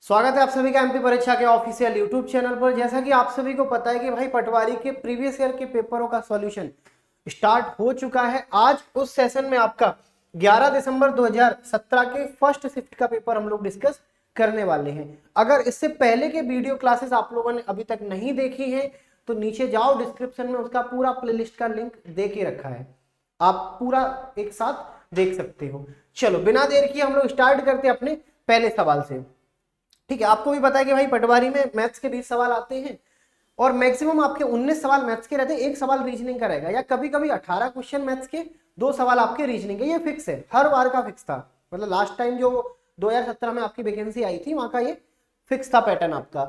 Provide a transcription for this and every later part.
स्वागत है आप सभी का एमपी परीक्षा के ऑफिशियल यूट्यूब चैनल पर। जैसा कि आप सभी को पता है कि भाई पटवारी के प्रीवियस ईयर के पेपरों का सॉल्यूशन स्टार्ट हो चुका है। आज उस सेशन में आपका 11 दिसंबर 2017 के फर्स्ट शिफ्ट का पेपर हम लोग डिस्कस करने वाले हैं। अगर इससे पहले के वीडियो क्लासेस आप लोगों ने अभी तक नहीं देखी है तो नीचे जाओ, डिस्क्रिप्शन में उसका पूरा प्लेलिस्ट का लिंक दे के रखा है, आप पूरा एक साथ देख सकते हो। चलो बिना देर किए हम लोग स्टार्ट करते हैं अपने पहले सवाल से। ठीक है, आपको भी पता है कि भाई पटवारी में मैथ्स के 20 सवाल आते हैं और मैक्सिमम आपके 19 सवाल मैथ्स के रहते हैं, एक सवाल रीजनिंग का रहेगा, या कभी कभी 18 क्वेश्चन मैथ्स के, 2 सवाल आपके रीजनिंग के। ये फिक्स है, हर बार का फिक्स था। मतलब लास्ट टाइम जो 2017 में आपकी वैकेंसी आई थी वहां का ये फिक्स था पैटर्न आपका।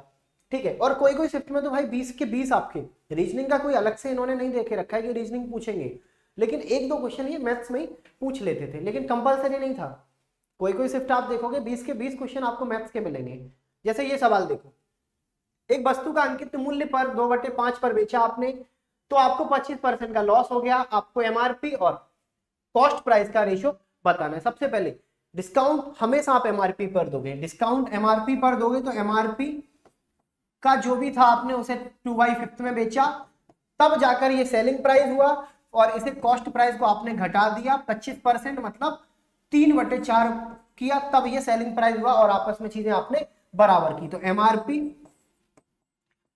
ठीक है, और कोई कोई शिफ्ट में तो भाई 20 के 20 आपके रीजनिंग का कोई अलग से इन्होंने नहीं देखे रखा है कि रीजनिंग पूछेंगे, लेकिन एक दो क्वेश्चन ये मैथ्स में ही पूछ लेते थे, लेकिन कंपलसरी नहीं था। कोई कोई शिफ्ट आप देखोगे 20 के 20 क्वेश्चन आपको मैथ्स के मिलेंगे। जैसे ये सवाल देखो, एक वस्तु का अंकित मूल्य पर 2/5 पर बेचा आपने तो आपको 25% का लॉस हो गया। आपको एमआरपी और कॉस्ट प्राइस का रेशियो बताना है। सबसे पहले डिस्काउंट हमेशा आप एमआरपी पर दोगे, डिस्काउंट एमआरपी पर दोगे तो एमआरपी का जो भी था आपने उसे 2/5 में बेचा, तब जाकर ये सेलिंग प्राइस हुआ और इसे कॉस्ट प्राइस को आपने घटा दिया 25%, मतलब 3/4 किया, तब ये सेलिंग प्राइस हुआ और आपस में चीजें आपने बराबर की। तो एमआरपी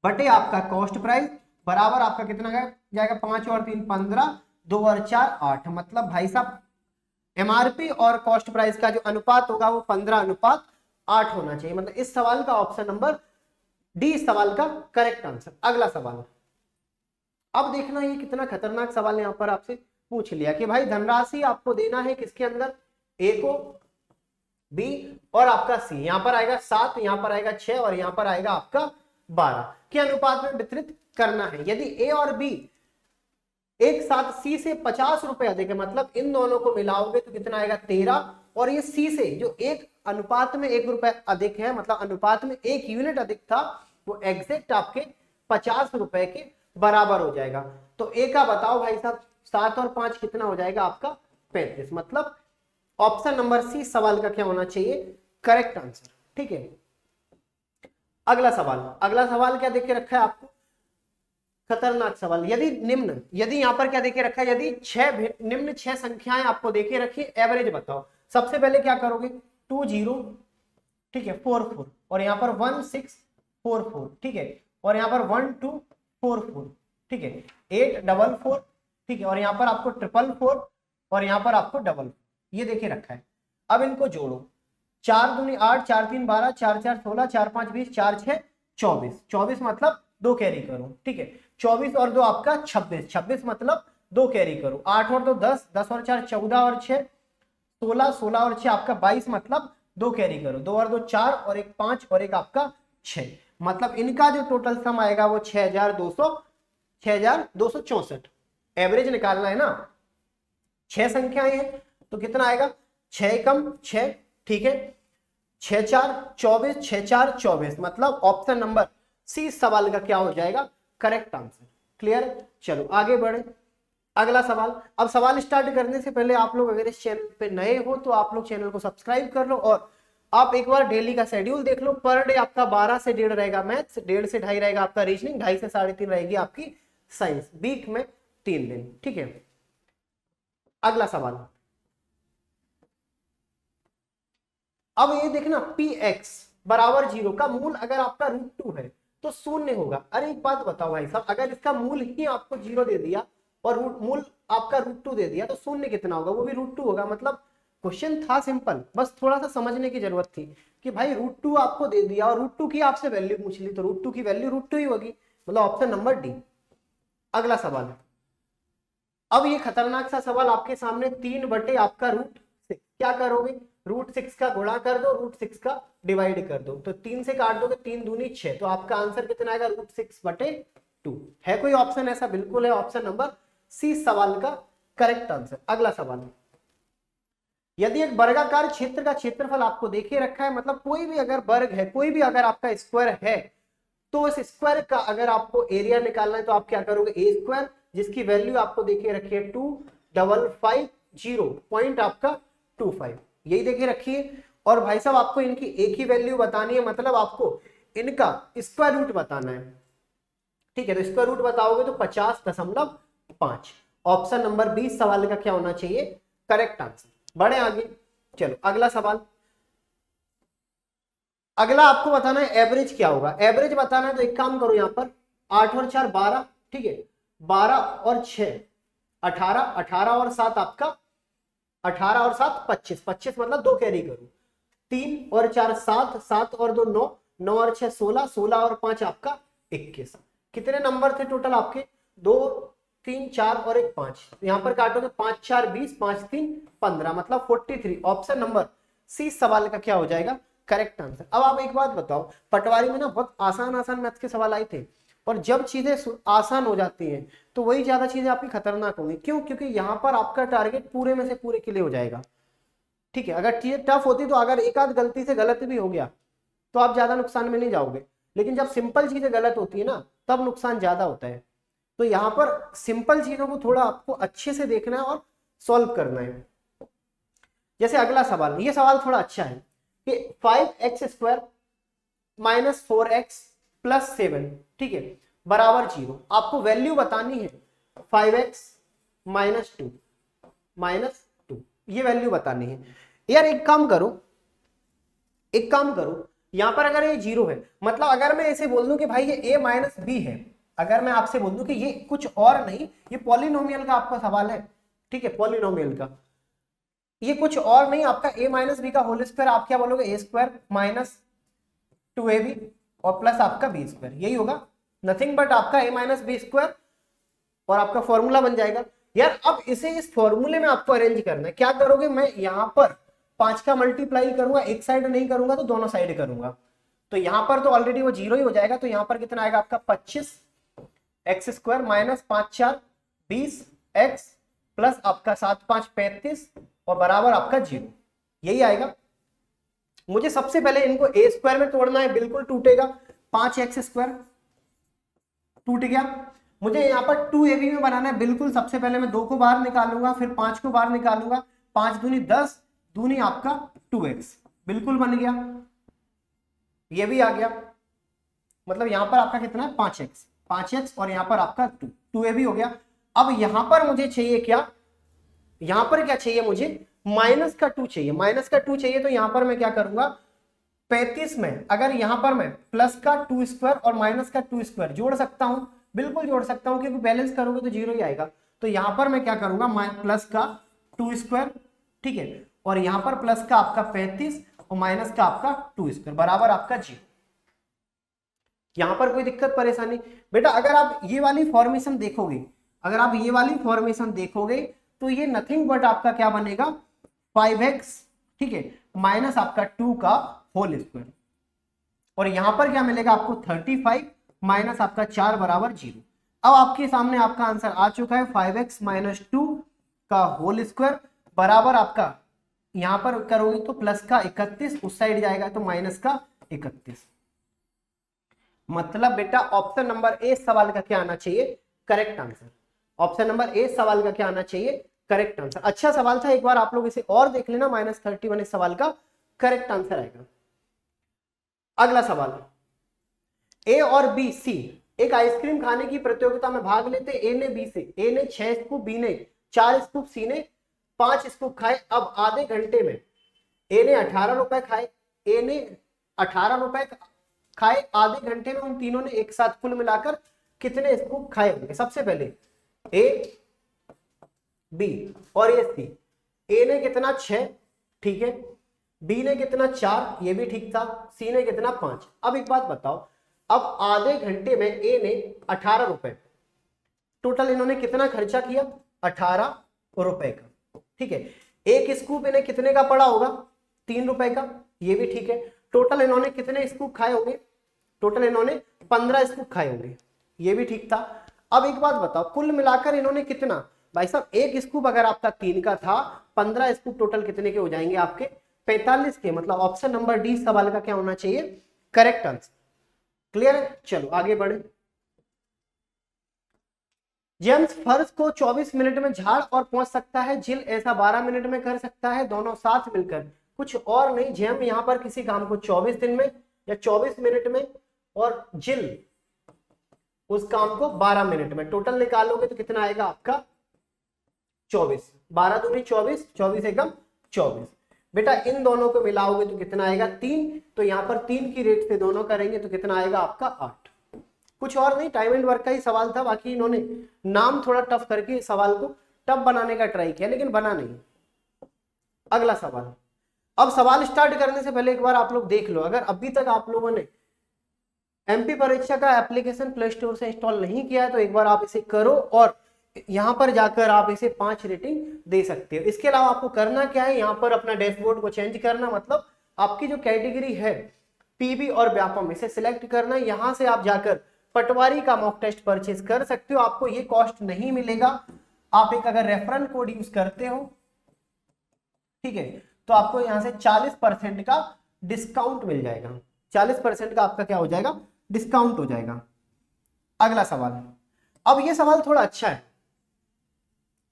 बटे आपका कॉस्ट प्राइस बराबर आपका कितना जाएगा, 5 और 3 15, 2 और 4 8। मतलब भाई साहब एमआरपी और कॉस्ट प्राइस का जो अनुपात होगा वो 15:8 होना चाहिए। मतलब इस सवाल का ऑप्शन नंबर डी इस सवाल का करेक्ट आंसर। अगला सवाल, अब देखना ये कितना खतरनाक सवाल यहां पर आपसे पूछ लिया कि भाई धनराशि आपको देना है किसके अंदर, ए को, बी और आपका सी। यहां पर आएगा 7, यहां पर आएगा 6 और यहां पर आएगा आपका 12 के अनुपात में वितरित करना है। यदि ए और बी एक साथ सी से 50 रुपए अधिक है, मतलब इन दोनों को मिलाओगे तो कितना आएगा 13, और ये सी से जो एक अनुपात में 1 रुपए अधिक है, मतलब अनुपात में 1 यूनिट अधिक था, वो एग्जैक्ट आपके 50 रुपए के बराबर हो जाएगा। तो ए का बताओ भाई साहब, 7 और 5 कितना हो जाएगा आपका 35। मतलब ऑप्शन नंबर सी सवाल का क्या होना चाहिए, करेक्ट आंसर। ठीक है, अगला सवाल, अगला सवाल क्या देके रखा है आपको, खतरनाक सवाल। यदि यहां पर क्या देके रखा है, यदि निम्न 6 संख्याएं आपको देके रखी, एवरेज बताओ। सबसे पहले क्या करोगे, 2 0, ठीक है, 4 4, और यहां पर 1 6 4 4, ठीक है, और यहां पर 1 2 4 4, ठीक है, 8 4 4, ठीक है, और यहां पर आपको 4 4 और यहां पर आपको डबल, ये देखे रखा है। अब इनको जोड़ो, 4 दूनी 8, 4 3 12, 4 4 16, 4 5 20, 4 6 24, 24 मतलब 2 कैरी करो, ठीक है, 24 और 2 आपका 26, 26 मतलब 2 कैरी करो, 8 और 2 10, 10 और 4 14 और 6 16, 16 और 6 आपका 22, मतलब 2 कैरी करो, 2 और 2 4 और 1 5 और 1 आपका 6, मतलब इनका जो टोटल सम आएगा वो 6264। एवरेज निकालना है ना, 6 संख्याएं हैं तो कितना आएगा, 6 एकम 6, ठीक है, 6 4 24, 6 4 24, मतलब ऑप्शन नंबर सी सवाल का क्या हो जाएगा, करेक्ट आंसर। क्लियर, चलो आगे बढ़े। अगला सवाल, अब सवाल स्टार्ट करने से पहले आप लोग अगर इस चैनल पे नए हो तो आप लोग चैनल को सब्सक्राइब कर लो और आप एक बार डेली का शेड्यूल देख लो। पर डे आपका 12 से 1.5 रहेगा मैथ्स, 1.5 से 2.5 रहेगा आपका रीजनिंग, 2.5 से 3.5 रहेगी आपकी साइंस, वीक में 3 दिन, ठीक है। अगला सवाल, अब ये देखना, पी एक्स बराबर 0 का मूल अगर आपका √2 है तो शून्य होगा। अरे एक बात बताओ भाई साहब, अगर इसका मूल ही आपको 0 दे दिया और मूल आपका √2 दे दिया तो शून्य कितना होगा, वो भी √2 होगा। मतलब क्वेश्चन था सिंपल, बस थोड़ा सा समझने की जरूरत थी कि भाई √2 आपको दे दिया और √2 की आपसे वैल्यू पूछ ली तो √2 की वैल्यू √2 ही होगी, मतलब ऑप्शन नंबर डी। अगला सवाल, अब ये खतरनाक सा सवाल आपके सामने, 3 बटे आपका √6, क्या करोगे, √6 का गुणा कर दो, √6 का डिवाइड कर दो, तो 3 से काट दोगे, 3 दूनी 6, तो आपका आंसर कितना आएगा, √6/2। है कोई ऑप्शन ऐसा, बिल्कुल है, ऑप्शन नंबर सी सवाल का करेक्ट आंसर। अगला सवाल, यदि एक वर्गाकार क्षेत्र का क्षेत्रफल आपको देखे रखा है, मतलब कोई भी अगर वर्ग है, कोई भी अगर आपका स्क्वायर है, तो इस स्क्वायर का अगर आपको एरिया निकालना है तो आप क्या करोगे, ए स्क्वायर, जिसकी वैल्यू आपको देखे रखी है 2550 पॉइंट आपका 25, यही देखे रखिए, और भाई साहब आपको इनकी एक ही वैल्यू बतानी है, मतलब आपको इनका स्क्वायर रूट बताना है। ठीक है, तो स्क्वायर रूट बताओगे तो 50.5। ऑप्शन नंबर 20 सवाल का क्या होना चाहिए, करेक्ट आंसर। बढ़े आगे, चलो अगला सवाल। अगला आपको बताना है एवरेज क्या होगा। एवरेज बताना है तो एक काम करो, यहां पर 8 और 4 12, ठीक है, 12 और 6 18, 18 और 7 आपका 18 और 7 25, 25 मतलब 2 कैरी करो, 3 और 4 7, 7 और 2 9, 9 और 6 16, 16 और 5 आपका 21। कितने नंबर थे टोटल आपके, 2 3 4 और 1 5, यहां पर काटोगे 5 4 20, 5 3 15, मतलब 43। ऑप्शन नंबर सी सवाल का क्या हो जाएगा, करेक्ट आंसर। अब आप एक बात बताओ, पटवारी में ना बहुत आसान आसान मैथ्स के सवाल आए थे, और जब चीजें आसान हो जाती हैं तो वही ज्यादा चीजें आपकी खतरनाक होंगी। क्यों, क्योंकि यहाँ पर आपका टारगेट पूरे में से पूरे के लिए हो जाएगा। ठीक है, अगर चीजें टफ होती तो अगर एक आध गलती से गलत भी हो गया तो आप ज्यादा नुकसान में नहीं जाओगे, लेकिन जब सिंपल चीजें गलत होती है ना तब नुकसान ज्यादा होता है। तो यहाँ पर सिंपल चीजों को थोड़ा आपको अच्छे से देखना है और सॉल्व करना है। जैसे अगला सवाल, ये सवाल थोड़ा अच्छा है कि 5x² माइनस 4x प्लस 7, ठीक है, बराबर 0। आपको वैल्यू बतानी है 5x माइनस 2 माइनस 2, ये वैल्यू बतानी है। यार एक काम करो, एक काम करो, यहां पर अगर ये 0 है, मतलब अगर मैं ऐसे बोल दूं कि भाई ये a माइनस बी है, अगर मैं आपसे बोल दूं कि ये कुछ और नहीं, ये पॉलिनोमियल का आपका सवाल है, ठीक है, पॉलिनोमियल का, ये कुछ और नहीं आपका a माइनस बी का होल स्क्वायर, आप क्या बोलोगे a² माइनस 2ab और प्लस आपका b², यही होगा, नथिंग बट आपका a माइनस b², और आपका फॉर्मूला बन जाएगा। यार अब इसे इस फॉर्मूले में आपको अरेंज करना है, क्या करोगे, मैं यहां पर 5 का मल्टीप्लाई करूंगा, एक साइड नहीं करूंगा तो दोनों साइड करूंगा, तो यहां पर तो ऑलरेडी वो 0 ही हो जाएगा, तो यहां पर कितना आएगा आपका 25x² माइनस 5 4 20x प्लस आपका 7 5 35 और बराबर आपका 0, यही आएगा। मुझे सबसे पहले इनको a² में तोड़ना है, बिल्कुल टूटेगा, 5x² टूट गया। मुझे यहाँ पर 2ab में बनाना है, बिल्कुल सबसे पहले मैं 2 को बाहर निकालूंगा, फिर 5 को बाहर निकालूंगा, 5 दूनी 10, दूनी आपका 2x, बिल्कुल बन गया, ये भी आ गया, मतलब यहां पर आपका कितना है 5x और यहां पर आपका 2ab हो गया। अब यहां पर मुझे चाहिए क्या, यहां पर क्या चाहिए मुझे, माइनस का 2 चाहिए, माइनस का 2 चाहिए, तो यहां पर मैं क्या करूंगा, 35 में अगर यहां पर मैं प्लस का 2² और माइनस का 2² जोड़ सकता हूं, बिल्कुल जोड़ सकता हूं, क्योंकि बैलेंस करोगे तो 0 ही आएगा। तो यहां पर मैं क्या करूंगा, प्लस का 2², ठीक है, और यहां पर प्लस का आपका 35 और माइनस का आपका 2² बराबर आपका 0। यहां पर कोई दिक्कत परेशानी बेटा, अगर आप ये वाली फॉर्मेशन देखोगे, अगर आप ये वाली फॉर्मेशन देखोगे तो ये नथिंग बट आपका क्या बनेगा 5x, ठीक है, माइनस आपका 2 का होल स्क्वायर, और यहां पर क्या मिलेगा आपको 35 माइनस आपका 4 बराबर 0। अब आपके सामने आपका आंसर आ चुका है 5x माइनस 2 का होल स्क्वायर बराबर आपका, यहां पर करोगे तो प्लस का 31, उस साइड जाएगा तो माइनस का 31। मतलब बेटा ऑप्शन नंबर ए सवाल का क्या आना चाहिए, correct answer. Option number A सवाल का क्या आना चाहिए, करेक्ट आंसर। अच्छा सवाल था, एक बार आप लोग इसे और देख लेना, -31 इस सवाल का करेक्ट आंसर आएगा। अगला सवाल, ए और बी सी एक आइसक्रीम खाने की प्रतियोगिता में भाग लेते, ए ने बी से, ए ने 6 स्कूप, बी ने 4 स्कूप, सी ने 5 स्कूप खाए। अब आधे घंटे में ए ने 18 रुपए खाए, ए ने 18 रुपए खाए, आधे घंटे में उन तीनों ने एक साथ कुल मिलाकर कितने स्कूप खाए होंगे। सबसे पहले ए, बी और ये सी। ए ने कितना 6, ठीक है, बी ने कितना 4, ये भी ठीक था, सी ने कितना 5। अब एक बात बताओ, अब आधे घंटे में ए ने 18 रुपए, टोटल इन्होंने कितना खर्चा किया 18 रुपए का, ठीक है। एक स्कूप इन्हें कितने का पड़ा होगा 3 रुपए का, ये भी ठीक है। टोटल इन्होंने कितने स्कूप खाए होंगे, टोटल इन्होंने 15 स्कूप खाए होंगे, ये भी ठीक था। अब एक बात बताओ, कुल मिलाकर इन्होंने कितना, भाई साहब एक स्कूप अगर आपका 3 का था, 15 स्कूप टोटल कितने के हो जाएंगे आपके 45 के। मतलब ऑप्शन नंबर डी सवाल का क्या होना चाहिए, करेक्ट आंसर। क्लियर है, चलो आगे बढ़े। जेम्स फर्श को 24 मिनट में झाड़ और पहुंच सकता है, जिल ऐसा 12 मिनट में कर सकता है, दोनों साथ मिलकर कुछ और नहीं, जेम यहाँ पर किसी काम को 24 दिन में या 24 मिनट में, और जिल उस काम को 12 मिनट में। टोटल निकालोगे तो कितना आएगा आपका 24, 12 दूनी 24, 24 एकम 24। बेटा इन दोनों को मिलाओगे तो कितना आएगा 3, तो यहाँ पर 3 की रेट से दोनों करेंगे तो कितना आएगा आपका 8। कुछ और नहीं, टाइम एंड वर्क का ही सवाल था, बाकी इन्होंने नाम थोड़ा टफ करके सवाल को टफ बनाने का ट्राई किया लेकिन बना नहीं। अगला सवाल। अब सवाल स्टार्ट करने से पहले एक बार आप लोग देख लो, अगर अभी तक आप लोगों ने एमपी परीक्षा का एप्लीकेशन प्ले स्टोर से इंस्टॉल नहीं किया है तो एक बार आप इसे करो और यहां पर जाकर आप इसे 5 रेटिंग दे सकते हो। इसके अलावा आपको करना क्या है, यहां पर अपना डैशबोर्ड को चेंज करना, मतलब आपकी जो कैटेगरी है पीबी और व्यापम इसे सिलेक्ट करना। यहां से आप जाकर पटवारी का मॉक टेस्ट परचेज कर सकते हो, आपको ये कॉस्ट नहीं मिलेगा। आप एक अगर रेफरल कोड यूज करते हो, ठीक है, तो आपको यहां से 40% का डिस्काउंट मिल जाएगा। 40% का आपका क्या हो जाएगा, डिस्काउंट हो जाएगा। अगला सवाल। अब ये सवाल थोड़ा अच्छा है,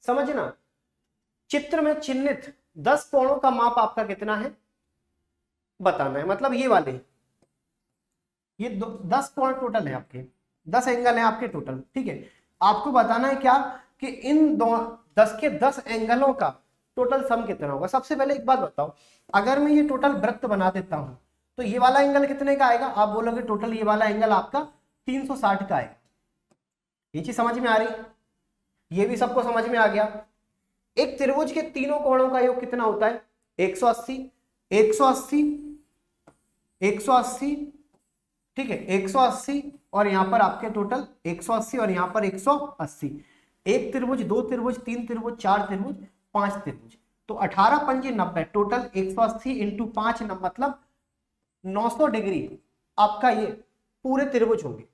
समझना। चित्र में चिन्हित 10 कोणों का माप आपका कितना है बताना है, मतलब ये वाले, ये 10 कोण टोटल है आपके, 10 एंगल है आपके टोटल, ठीक है। आपको बताना है क्या कि इन 10 के 10 एंगलों का टोटल सम कितना होगा। सबसे पहले एक बात बताओ, अगर मैं ये टोटल वृत्त बना देता हूं तो ये वाला एंगल कितने का आएगा, आप बोलोगे टोटल ये वाला एंगल आपका 360 का आएगा। ये चीज समझ में आ रही, ये भी सबको समझ में आ गया। एक त्रिभुज के तीनों कोणों का योग कितना होता है 180, 180, 180, ठीक है, 180 और यहां पर आपके टोटल 180 और यहां पर 180। एक त्रिभुज, दो त्रिभुज, तीन त्रिभुज, चार त्रिभुज, पांच त्रिभुज, तो 18 पंजे 90, टोटल 180 इंटू 5 मतलब 900 डिग्री आपका ये पूरे त्रिभुज होंगे।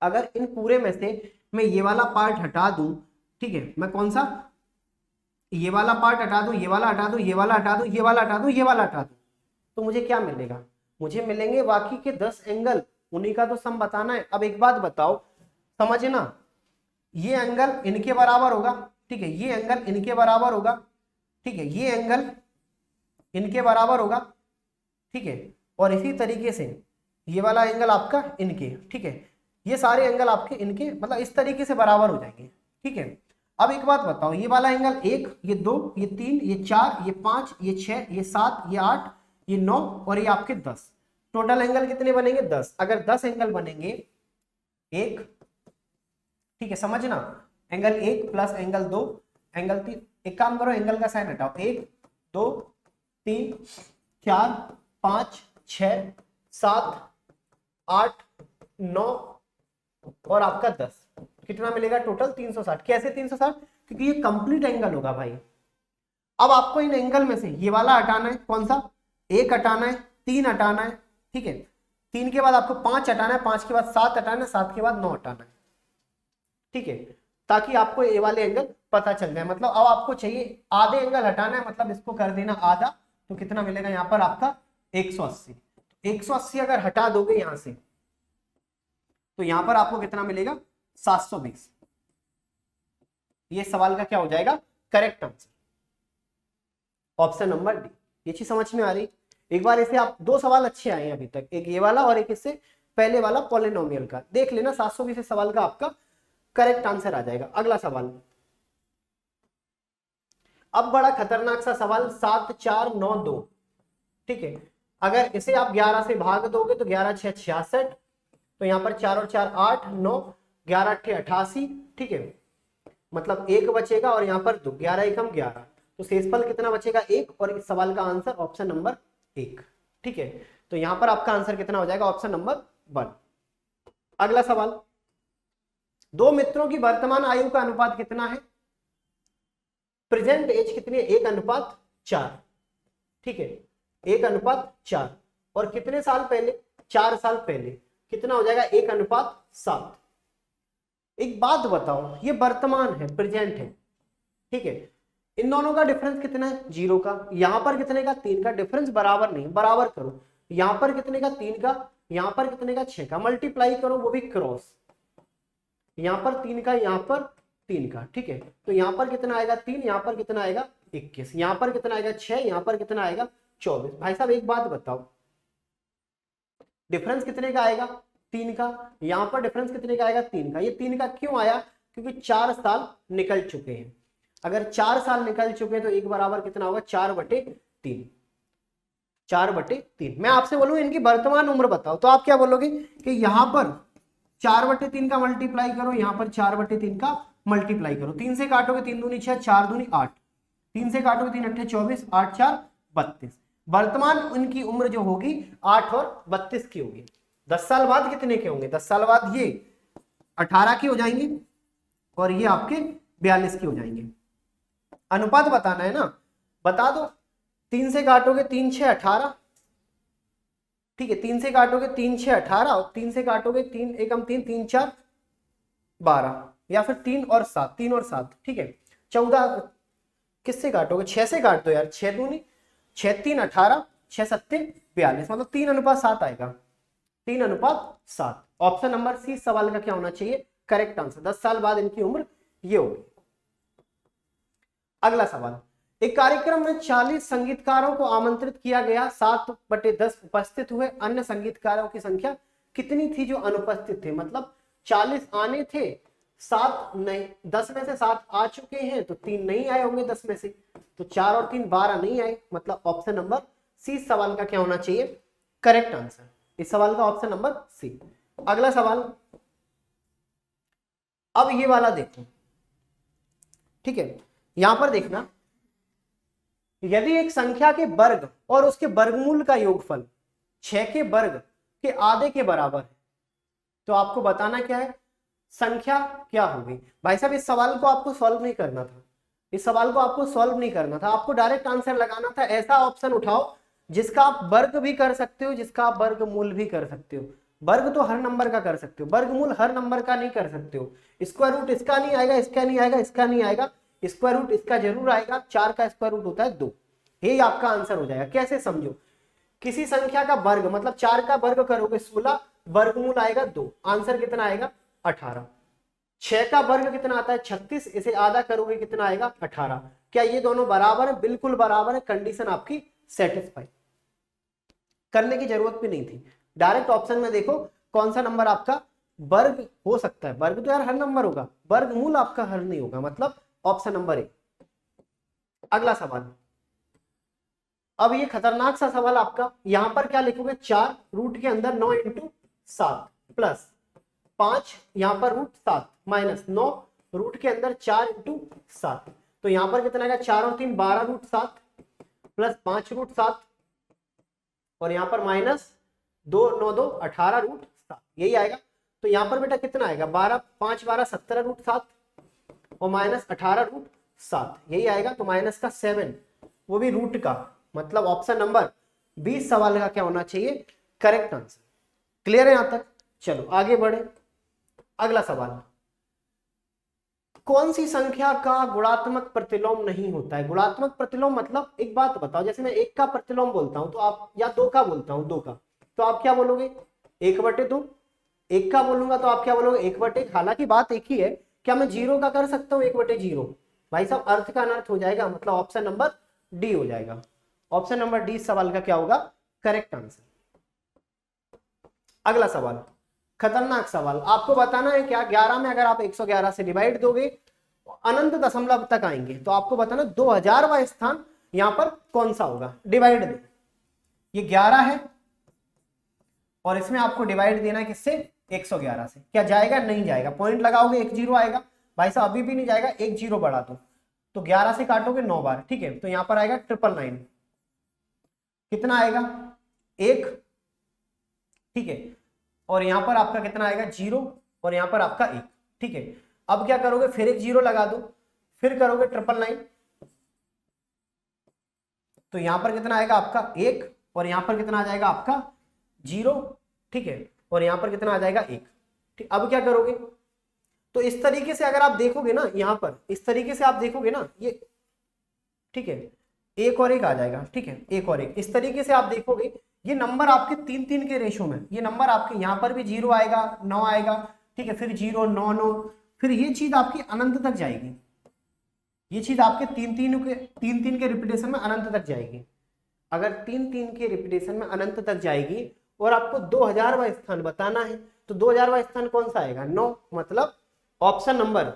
अगर इन पूरे में से मैं ये वाला पार्ट हटा दूं, ठीक है, मैं कौन सा, ये वाला पार्ट हटा दूं, ये वाला हटा दूं, ये वाला हटा दूं, ये वाला हटा दूं, ये वाला हटा दूं, तो मुझे क्या मिलेगा, मुझे मिलेंगे बाकी के 10 एंगल, उन्हीं का तो सम बताना है। अब एक बात बताओ, समझना, ये एंगल इनके बराबर होगा, ठीक है, ये एंगल इनके बराबर होगा, ठीक है, ये एंगल इनके बराबर होगा, ठीक है, और इसी तरीके से ये वाला एंगल आपका इनके, ठीक है, ये सारे एंगल आपके इनके, मतलब इस तरीके से बराबर हो जाएंगे, ठीक है। अब एक बात बताओ, ये वाला एंगल 1, ये 2, ये 3, ये 4, ये 5, ये 6, ये 7, ये 8, ये 9 और ये आपके 10, टोटल एंगल कितने बनेंगे 10। अगर 10 एंगल बनेंगे, एक, ठीक है, समझना, एंगल 1 प्लस एंगल 2, एंगल 3, एक काम करो एंगल का साइन हटाओ, 1 2 3 4 5 6 7 8 9 और आपका 10, कितना मिलेगा टोटल 360। कैसे 360, क्योंकि ये कंप्लीट एंगल होगा भाई। अब आपको इन एंगल में से ये वाला हटाना है, कौन सा, 1 हटाना है, 3 हटाना है, ठीक है, 3 के बाद आपको 5 हटाना है, 5 के बाद 7 हटाना है, 7 के बाद 9 हटाना है, ठीक है, ताकि आपको ये वाले एंगल पता चल जाए। मतलब अब आपको चाहिए आधे एंगल हटाना है, मतलब इसको कर देना आधा, तो कितना मिलेगा यहाँ पर आपका 180। 180 अगर हटा दोगे यहां से तो यहां पर आपको कितना मिलेगा 720। ये सवाल का क्या हो जाएगा correct answer, option number D. ये चीज समझ में आ रही। एक बार इसे आप, दो सवाल अच्छे आए हैं अभी तक, एक ये वाला और एक इससे पहले वाला पॉलिनोमियल का, देख लेना 720 सवाल का आपका करेक्ट आंसर आ जाएगा। अगला सवाल, अब बड़ा खतरनाक सा सवाल, 7 4 9 2, ठीक है, अगर इसे आप 11 से भाग दोगे तो 11 6 66, तो यहां पर 4 और 4 8 9, 11 8 88, ठीक है, मतलब 1 बचेगा और यहां पर 2, 11 एकम 11, तो शेषफल कितना बचेगा 1, और इस सवाल का आंसर ऑप्शन नंबर 1, ठीक है, तो यहां पर आपका आंसर कितना हो जाएगा ऑप्शन नंबर 1। अगला सवाल, दो मित्रों की वर्तमान आयु का अनुपात कितना है, प्रेजेंट एज कितनी है 1:4, ठीक है, 1:4, और कितने साल पहले 4 साल पहले कितना हो जाएगा 1:7। एक बात बताओ, ये वर्तमान है, प्रेजेंट है, ठीक है, इन दोनों का डिफरेंस कितना है 0 का, यहां पर कितने का 3 का, डिफरेंस बराबर नहीं, बराबर करो, यहां पर कितने का 3 का, यहां पर कितने का 6 का, मल्टीप्लाई करो वो भी क्रॉस, यहां पर 3 का, यहां पर 3 का, ठीक है। तो यहाँ पर कितना आएगा 3, यहाँ पर कितना आएगा 21, यहाँ पर कितना आएगा 6, यहाँ पर कितना आएगा 24। भाई साहब एक बात बताओ, डिफरेंस कितने का आएगा 3 का, यहाँ पर डिफरेंस कितने का आएगा 3 का। ये 3 का क्यों आया, क्योंकि 4 साल निकल चुके हैं। अगर 4 साल निकल चुके हैं तो 1 बराबर कितना होगा 4/3, 4/3। मैं आपसे बोलूं इनकी वर्तमान उम्र बताओ, तो आप क्या बोलोगे कि यहाँ पर 4/3 का मल्टीप्लाई करो, यहाँ पर 4/3 का मल्टीप्लाई करो। 3 से काटोगे 3 दूनी 6, 4 दूनी 8, 3 से काटोगे 3 अट्ठे 24, 8 4 32। वर्तमान उनकी उम्र जो होगी 8 और 32 की होगी। 10 साल बाद कितने के होंगे, 10 साल बाद ये 18 के हो जाएंगे और ये आपके 42 के हो जाएंगे। अनुपात बताना है ना, बता दो। 3 से काटोगे 3 6 18, ठीक है। 3 से काटोगे 3 6 18 और 3 से काटोगे 3 एकम 3, 3 4 12, या फिर 3 और 7, 3 और 7, ठीक है। 14 किससे काटोगे, 6 से काट दो यार, 6 दूनी 6 3 18, 6 7 42, मतलब 3:7 आएगा, 3:7। ऑप्शन नंबर सी सवाल का क्या होना चाहिए, करेक्ट आंसर। 10 साल बाद इनकी उम्र ये होगी। अगला सवाल, एक कार्यक्रम में 40 संगीतकारों को आमंत्रित किया गया, 7/10 उपस्थित हुए, अन्य संगीतकारों की संख्या कितनी थी जो अनुपस्थित थे। मतलब 40 आने थे, 7 नहीं, 10 में से 7 आ चुके हैं तो 3 नहीं आए होंगे 10 में से, तो 4 और 3 12 नहीं आए। मतलब ऑप्शन नंबर सी सवाल का क्या होना चाहिए, करेक्ट आंसर। इस सवाल का ऑप्शन नंबर सी। अगला सवाल, अब ये वाला देखो, ठीक है। यहां पर देखना, यदि एक संख्या के वर्ग और उसके वर्गमूल का योगफल 6 के वर्ग के आधे के बराबर है, तो आपको बताना क्या है, संख्या क्या होगी। भाई साहब इस सवाल को आपको सॉल्व नहीं करना था, इस सवाल को आपको सॉल्व नहीं करना था, आपको डायरेक्ट आंसर लगाना था। ऐसा ऑप्शन उठाओ जिसका आप वर्ग भी कर सकते हो, जिसका आप वर्गमूल भी कर सकते हो। वर्ग तो हर नंबर का कर सकते हो, वर्गमूल हर नंबर का नहीं कर सकते हो। स्क्वायर रूट इसका नहीं आएगा, इसका नहीं आएगा, इसका नहीं आएगा, स्क्वायर रूट इसका जरूर आएगा। 4 का स्क्वायर रूट होता है 2, यही आपका आंसर हो जाएगा। कैसे समझो, किसी संख्या का वर्ग मतलब 4 का वर्ग करोगे 16, वर्गमूल आएगा 2, आंसर कितना आएगा 18। 6 का वर्ग कितना आता है 36, इसे आधा करोगे कितना आएगा 18। क्या ये दोनों बराबर है, बिल्कुल बराबर है। कंडीशन आपकी सेटिस्फाई, करने की जरूरत भी नहीं थी। डायरेक्ट ऑप्शन में देखो कौन सा नंबर आपका वर्ग हो सकता है। वर्ग तो यार हर नंबर होगा, वर्गमूल आपका हर नहीं होगा, मतलब ऑप्शन नंबर ए। अगला सवाल, अब ये खतरनाक सा सवाल आपका, यहां पर क्या लिखोगे 4 रूट के अंदर 9 × 7 प्लस 5, यहां पर रूट 7 माइनस 9 रूट के अंदर 4 × 7, तो यहां पर कितना आएगा 4 और 3 12 रूट 7 प्लस 5 रूट 7 और यहां पर माइनस 2 9 2 18 रूट 7, यही आएगा। तो यहां पर बेटा कितना आएगा 12 5 12 17 रूट 7 और माइनस 18 रूट 7, यही आएगा। तो माइनस का 7, वो भी रूट का, मतलब ऑप्शन नंबर 20 सवाल का क्या होना चाहिए, करेक्ट आंसर। क्लियर है यहां तक, चलो आगे बढ़े। अगला सवाल, कौन सी संख्या का गुणात्मक प्रतिलोम नहीं होता है। गुणात्मक प्रतिलोम मतलब एक बात बताओ, जैसे मैं 1 का प्रतिलोम बोलता हूं तो आप, या 2 का बोलता हूं 2 का, तो आप क्या बोलोगे 1/2। 1 का बोलूंगा तो आप क्या बोलोगे 1/1। हालांकि बात एक ही है, क्या मैं 0 का कर सकता हूं 1/0। भाई साहब अर्थ का अनर्थ हो जाएगा, मतलब ऑप्शन नंबर डी हो जाएगा। ऑप्शन नंबर डी सवाल का क्या होगा, करेक्ट आंसर। अगला सवाल, खतरनाक सवाल, आपको बताना है क्या 11 में अगर आप 111 से डिवाइड दोगे तो अनंत दशमलव तक आएंगे, तो आपको बताना 2000वां स्थान यहां पर कौन सा होगा। डिवाइड दे, ये 11 है और इसमें आपको डिवाइड देना है किससे 111 से। क्या जाएगा, नहीं जाएगा, पॉइंट लगाओगे 1 0 आएगा। भाई साहब अभी भी नहीं जाएगा, 1 0 बढ़ा दो, तो 11 से काटोगे 9 बार, ठीक है। तो यहां पर आएगा 999, कितना आएगा 1, ठीक है। और यहां पर आपका कितना आएगा 0 और यहां पर आपका 1, ठीक है। अब क्या करोगे, फिर एक 0 लगा दो, फिर करोगे 999, तो यहां पर कितना आएगा आपका 1 और यहां पर कितना आ जाएगा आपका 0, ठीक है। और यहां पर कितना आ जाएगा 1, ठीक। अब क्या करोगे, तो इस तरीके से अगर आप देखोगे ना, यहां पर इस तरीके से आप देखोगे ना ये, ठीक है, 1 और 1 आ जाएगा, ठीक है, 1 और 1 इस तरीके से आप देखोगे। ये नंबर आपके 3 3 के रेशो में, ये नंबर आपके यहाँ पर भी 0 आएगा 9 आएगा, ठीक है, फिर 0 9 9, फिर ये चीज आपकी अनंत तक जाएगी, ये चीज आपके तीन तीन के रिपीटेशन में अनंत तक जाएगी। अगर तीन तीन के रिपीटेशन में अनंत तक जाएगी और आपको 2000वां स्थान बताना है तो 2000वां स्थान कौन सा आएगा? 9। मतलब ऑप्शन नंबर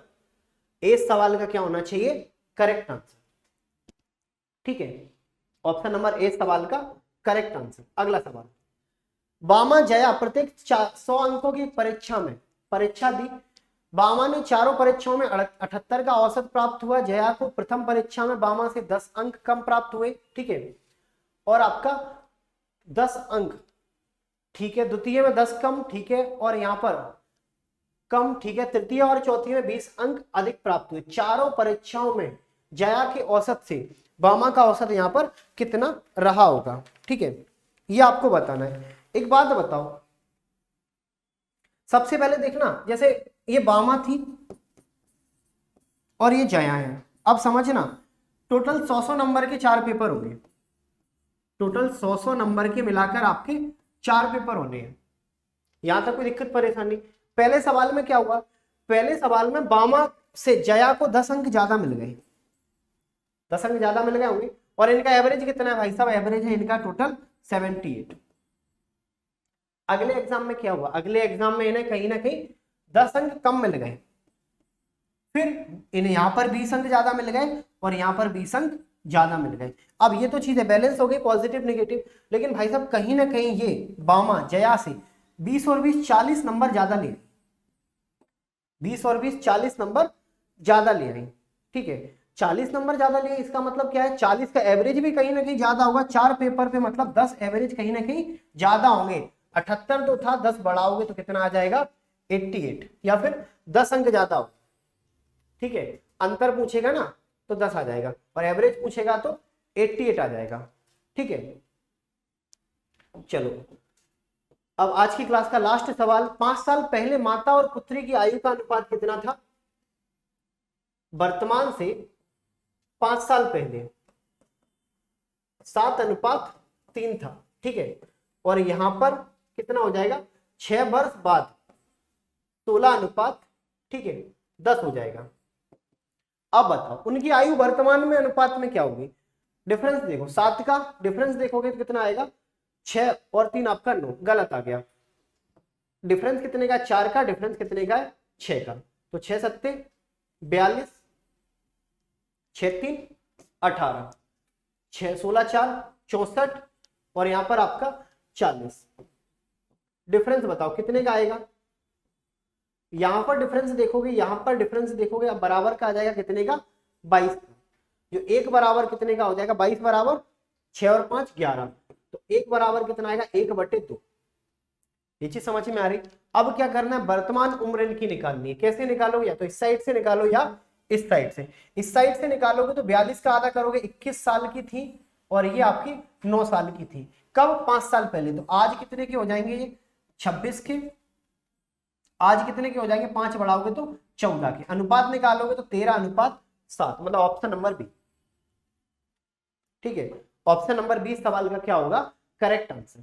ए सवाल का क्या होना चाहिए? Correct answer. ठीक है, ऑप्शन नंबर ए सवाल का करेक्ट आंसर। अगला सवाल, बामा जया प्रत्येक 100 अंकों की परीक्षा दी। बामा ने चारों परीक्षाओं में 78 का औसत प्राप्त हुआ। जया को प्रथम परीक्षा में बामा से 10 अंक कम प्राप्त हुए। ठीक है, और आपका 10 अंक, ठीक है, द्वितीय में 10 कम, ठीक है, और यहां पर कम, ठीक है, तृतीय और चौथी में 20 अंक अधिक प्राप्त हुए। चारों परीक्षाओं में जया के औसत से बामा का औसत यहां पर कितना रहा होगा? ठीक है, ये आपको बताना है। एक बात बताओ, सबसे पहले देखना, जैसे ये बामा थी और ये जया है। अब समझना, टोटल 100 नंबर के 4 पेपर होंगे। टोटल 100 नंबर के मिलाकर आपके 4 पेपर होने हैं। यहां तक कोई दिक्कत परेशानी? पहले सवाल में क्या हुआ? पहले सवाल में बामा से जया को 10 अंक ज्यादा मिल गए, 10 अंक ज्यादा मिल गए होंगे। और इनका एवरेज कितना है भाई साहब? एवरेज है इनका टोटल 78। अगले एग्जाम में क्या हुआ? अगले एग्जाम में इन्हें कहीं ना कहीं 10 अंक कम मिल गए, फिर इन्हें यहां पर 20 अंक ज्यादा मिल गए और यहां पर 20 अंक ज्यादा मिल गए। अब ये तो चीजें बैलेंस हो गई, पॉजिटिव नेगेटिव, लेकिन भाई साहब कहीं ना कहीं ये बामा जया से 20 और 20 40 नंबर ज्यादा ले, 20 और 20 40 नंबर ज्यादा ले रही। ठीक है, 40 नंबर ज्यादा लिए, इसका मतलब क्या है? 40 का एवरेज भी कहीं ना कहीं ज्यादा होगा 4 पेपर पे, मतलब 10 एवरेज कहीं ना कहीं ज्यादा होंगे। 78 तो था, 10 बढ़ाओगे तो कितना आ जाएगा? 88, या फिर 10 अंक ज्यादा हो। ठीक है, अंतर पूछेगा ना तो 10 आ जाएगा, और एवरेज पूछेगा तो 88 आ जाएगा। ठीक है, चलो अब आज की क्लास का लास्ट सवाल, 5 साल पहले माता और पुत्री की आयु का अनुपात कितना था? वर्तमान से 5 साल पहले 7:3 था। ठीक है, और यहां पर कितना हो जाएगा? 6 वर्ष बाद 16:, ठीक है, 10 हो जाएगा। अब बताओ उनकी आयु वर्तमान में अनुपात में क्या होगी? डिफरेंस देखो, 7 का डिफरेंस देखोगे तो कितना आएगा? 6 और 3 आपका 9, गलत आ गया। डिफरेंस कितने का? 4 का। डिफरेंस कितने का है? 6 का। तो 6 सत्ते 42, 6 3 18, 6 16 4 64, और यहां पर आपका 40। डिफरेंस बताओ कितने का आएगा? यहां पर डिफरेंस देखोगे, यहां पर डिफरेंस देखोगे, अब बराबर का आ जाएगा कितने का? 22 का। जो एक बराबर कितने का हो जाएगा? 22 बराबर 6 और 5 11, तो एक बराबर कितना आएगा? 1/2। ये चीज समझ में आ रही? अब क्या करना है? वर्तमान उम्र इनकी निकालनी है। कैसे निकालोगे? या तो इस साइड से निकालो या इस साइड से। इस साइड से निकालोगे तो 42 का आधा करोगे, 21 साल की थी, और ये आपकी 9 साल की थी। कब? 5 साल पहले। तो आज कितने के हो जाएंगे ये? 26 के। आज कितने के हो जाएंगे? 5 बढ़ाओगे तो 14 के। अनुपात निकालोगे तो 13:7, मतलब ऑप्शन नंबर बी। ठीक है, ऑप्शन नंबर बी सवाल का क्या होगा? Correct answer.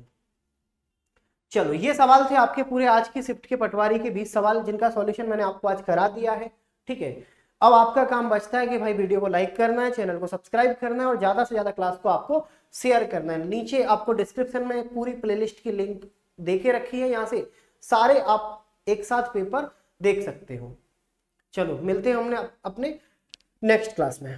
चलो, ये सवाल थे आपके पूरे आज की शिफ्ट के पटवारी के 20 सवाल, जिनका सॉल्यूशन मैंने आपको आज करा दिया है। ठीक है, अब आपका काम बचता है कि भाई वीडियो को लाइक करना है, चैनल को सब्सक्राइब करना है, और ज्यादा से ज्यादा क्लास को आपको शेयर करना है। नीचे आपको डिस्क्रिप्शन में पूरी प्लेलिस्ट की लिंक देके रखी है, यहाँ से सारे आप एक साथ पेपर देख सकते हो। चलो मिलते हैं हमने अपने नेक्स्ट क्लास में।